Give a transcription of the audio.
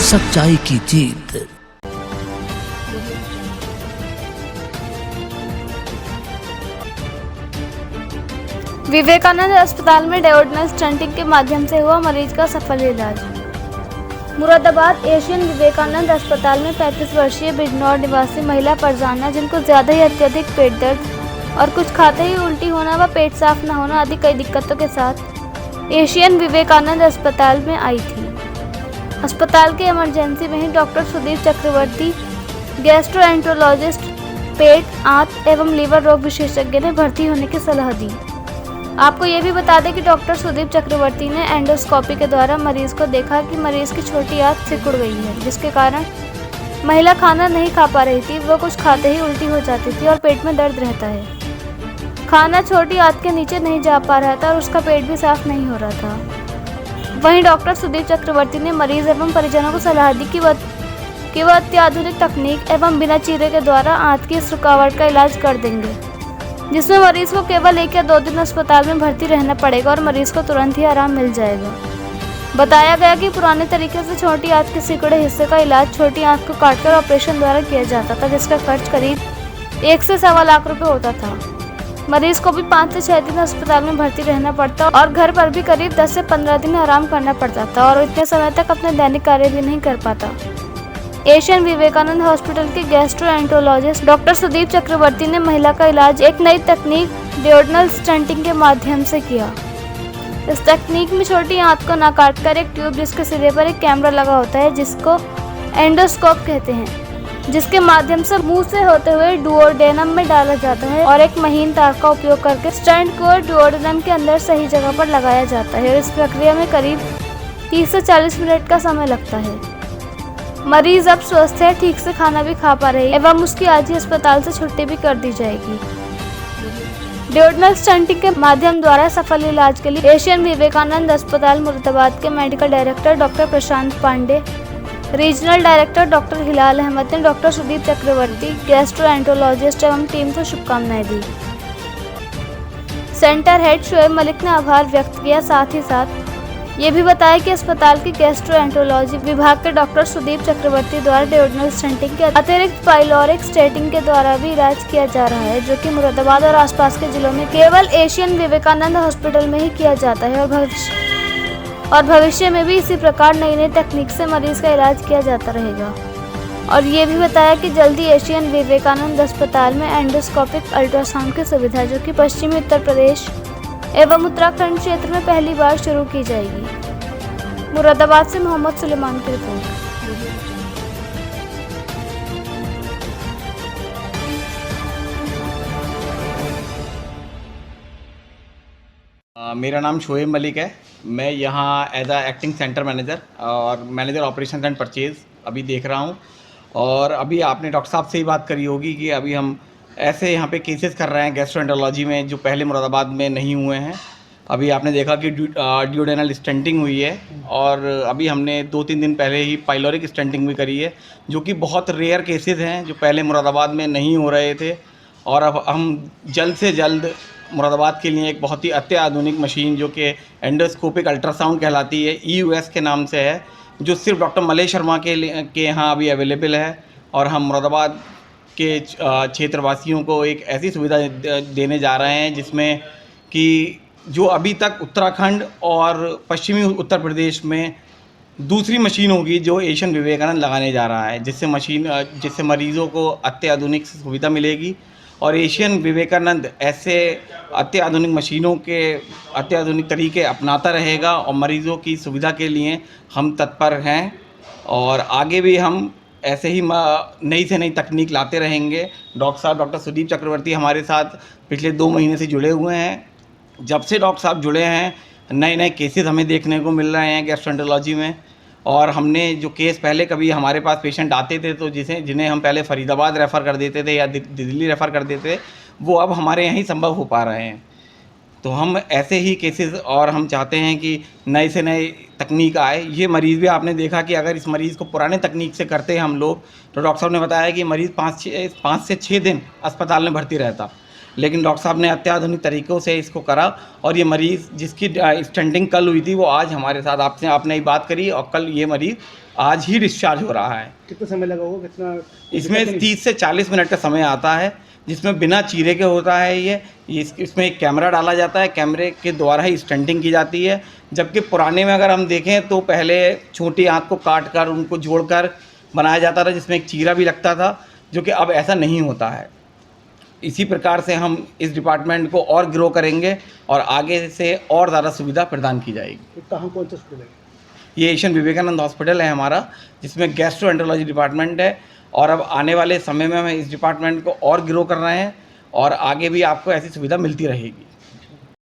सच्चाई की जीत। विवेकानंद अस्पताल में डायोडनल स्टंटिंग के माध्यम से हुआ मरीज का सफल इलाज। मुरादाबाद एशियन विवेकानंद अस्पताल में 35 वर्षीय बिजनौर निवासी महिला परजाना, जिनको ज्यादा ही अत्यधिक पेट दर्द और कुछ खाते ही उल्टी होना व पेट साफ न होना आदि कई दिक्कतों के साथ एशियन विवेकानंद अस्पताल में आई थी। अस्पताल के इमरजेंसी में ही डॉक्टर सुदीप चक्रवर्ती, गैस्ट्रोएंटरोलॉजिस्ट, पेट, आंत एवं लीवर रोग विशेषज्ञ ने भर्ती होने की सलाह दी। आपको ये भी बता दें कि डॉक्टर सुदीप चक्रवर्ती ने एंडोस्कोपी के द्वारा मरीज को देखा कि मरीज की छोटी आंत सिकुड़ गई है, जिसके कारण महिला खाना नहीं खा पा रही थी। वो कुछ खाते ही उल्टी हो जाती थी और पेट में दर्द रहता है। खाना छोटी आंत के नीचे नहीं जा पा रहा था और उसका पेट भी साफ नहीं हो रहा था। वहीं डॉक्टर सुदीप चक्रवर्ती ने मरीज एवं परिजनों को सलाह दी कि वह अत्याधुनिक तकनीक एवं बिना चीरे के द्वारा आंत की इस रुकावट का इलाज कर देंगे, जिसमें मरीज को केवल 1 या 2 दिन अस्पताल में भर्ती रहना पड़ेगा और मरीज को तुरंत ही आराम मिल जाएगा। बताया गया कि पुराने तरीके से छोटी आंत के सिकुड़े हिस्से का इलाज छोटी आंत को काटकर ऑपरेशन द्वारा किया जाता था, जिसका खर्च करीब 1 से सवा लाख रुपए होता था। मरीज को भी 5 से 6 दिन अस्पताल में भर्ती रहना पड़ता और घर पर भी करीब 10 से 15 दिन आराम करना पड़ता था और इतने समय तक अपने दैनिक कार्य भी नहीं कर पाता। एशियन विवेकानंद हॉस्पिटल के गैस्ट्रोएंटरोलॉजिस्ट डॉक्टर सुदीप चक्रवर्ती ने महिला का इलाज एक नई तकनीक डायोडनल स्टंटिंग के माध्यम से किया। इस तकनीक में छोटी आंत को न काटकर एक ट्यूब जिसके सिरे पर एक कैमरा लगा होता है, जिसको एंडोस्कोप कहते हैं, जिसके माध्यम से मुंह से होते हुए डुओडेनम में डाला जाता है और एक महीन तार का उपयोग करके स्टंट को डुओडेनम के अंदर सही जगह पर लगाया जाता है और इस प्रक्रिया में करीब 30 से 40 मिनट का समय लगता है। मरीज अब स्वस्थ है, ठीक से खाना भी खा पा रही है एवं उसकी आज ही अस्पताल से छुट्टी भी कर दी जाएगी। डायोडनल स्टंटिंग के माध्यम द्वारा सफल इलाज के लिए एशियन विवेकानंद अस्पताल मुरादाबाद के मेडिकल डायरेक्टर डॉक्टर प्रशांत पांडे, रीजनल डायरेक्टर डॉक्टर हिलाल अहमद ने डॉक्टर सुदीप चक्रवर्ती, गैस्ट्रोएंटरोलॉजिस्ट एवं टीम को शुभकामनाएं दी। सेंटर हेड शोएब मलिक ने आभार व्यक्त किया, साथ ही साथ ये भी बताया कि अस्पताल के गैस्ट्रोएंटरोलॉजी विभाग के डॉक्टर सुदीप चक्रवर्ती द्वारा डायोडनल स्टंटिंग के अतिरिक्त पाइलोरिक स्टेटिंग के द्वारा भी इलाज किया जा रहा है, जो कि मुरादाबाद और आसपास के जिलों में केवल एशियन विवेकानंद हॉस्पिटल में ही किया जाता है और भविष्य में भी इसी प्रकार नई नई तकनीक से मरीज का इलाज किया जाता रहेगा। और ये भी बताया कि जल्दी एशियन विवेकानंद अस्पताल में एंडोस्कोपिक अल्ट्रासाउंड की सुविधा, जो कि पश्चिमी उत्तर प्रदेश एवं उत्तराखंड क्षेत्र में पहली बार शुरू की जाएगी। मुरादाबाद से मोहम्मद सुलेमान की रिपोर्ट। मेरा नाम शोएब मलिक है। मैं यहाँ as a acting centre manager और मैनेजर ऑपरेशन एंड परचेज अभी देख रहा हूँ। और अभी आपने डॉक्टर साहब से ही बात करी होगी कि अभी हम ऐसे यहाँ पे केसेस कर रहे हैं गैस्ट्रोएंटरोलॉजी में, जो पहले मुरादाबाद में नहीं हुए हैं। अभी आपने देखा कि ड्यूडेनल स्टंटिंग हुई है और अभी हमने 2-3 दिन पहले ही पाइलोरिक स्टंटिंग भी करी है, जो कि बहुत रेयर केसेस हैं, जो पहले मुरादाबाद में नहीं हो रहे थे। और अब हम जल्द से जल्द मुरादाबाद के लिए एक बहुत ही अत्याधुनिक मशीन, जो कि एंडोस्कोपिक अल्ट्रासाउंड कहलाती है, EUS के नाम से है, जो सिर्फ डॉक्टर मलेश शर्मा के यहाँ अभी अवेलेबल है। और हम मुरादाबाद के क्षेत्रवासियों को एक ऐसी सुविधा देने जा रहे हैं जिसमें कि जो अभी तक उत्तराखंड और पश्चिमी उत्तर प्रदेश में दूसरी मशीन होगी जो एशियन विवेकानंद लगाने जा रहा है, जिससे मरीज़ों को अत्याधुनिक सुविधा मिलेगी। और एशियन विवेकानंद ऐसे अत्याधुनिक मशीनों के अत्याधुनिक तरीके अपनाता रहेगा और मरीज़ों की सुविधा के लिए हम तत्पर हैं और आगे भी हम ऐसे ही नई से नई तकनीक लाते रहेंगे। डॉक्टर सुदीप चक्रवर्ती हमारे साथ पिछले 2 महीने से जुड़े हुए हैं। जब से डॉक्टर साहब जुड़े हैं, नए नए केसेस हमें देखने को मिल रहे हैं गैस्ट्रोएंटरोलॉजी में। और हमने जो केस पहले कभी हमारे पास पेशेंट आते थे तो जिन्हें हम पहले फरीदाबाद रेफ़र कर देते थे या दिल्ली रेफ़र कर देते थे, वो अब हमारे यहाँ ही संभव हो पा रहे हैं। तो हम ऐसे ही केसेस और हम चाहते हैं कि नए से नए तकनीक आए। ये मरीज़ भी आपने देखा कि अगर इस मरीज़ को पुराने तकनीक से करते हैं हम लोग, तो डॉक्टर साहब ने बताया कि मरीज़ 5 से 6 दिन अस्पताल में भर्ती रहता, लेकिन डॉक्टर साहब ने अत्याधुनिक तरीक़ों से इसको करा और ये मरीज़ जिसकी स्टंटिंग कल हुई थी, वो आज हमारे साथ आपने ही बात करी और कल ये मरीज़ आज ही डिस्चार्ज हो रहा है। कितना समय लगा होगा, कितना? इसमें 30 से 40 मिनट का समय आता है, जिसमें बिना चीरे के होता है ये इसमें एक कैमरा डाला जाता है, कैमरे के द्वारा ही स्टंटिंग की जाती है। जबकि पुराने में अगर हम देखें तो पहले छोटी आँख को काट कर उनको जोड़कर बनाया जाता था, जिसमें एक चीरा भी लगता था, जो कि अब ऐसा नहीं होता है। इसी प्रकार से हम इस डिपार्टमेंट को और ग्रो करेंगे और आगे से और ज़्यादा सुविधा प्रदान की जाएगी। कहाँ कौन सा स्कूल है? ये एशियन विवेकानंद हॉस्पिटल है हमारा, जिसमें गैस्ट्रोएंटरोलॉजी डिपार्टमेंट है, और अब आने वाले समय में हम इस डिपार्टमेंट को और ग्रो कर रहे हैं और आगे भी आपको ऐसी सुविधा मिलती रहेगी।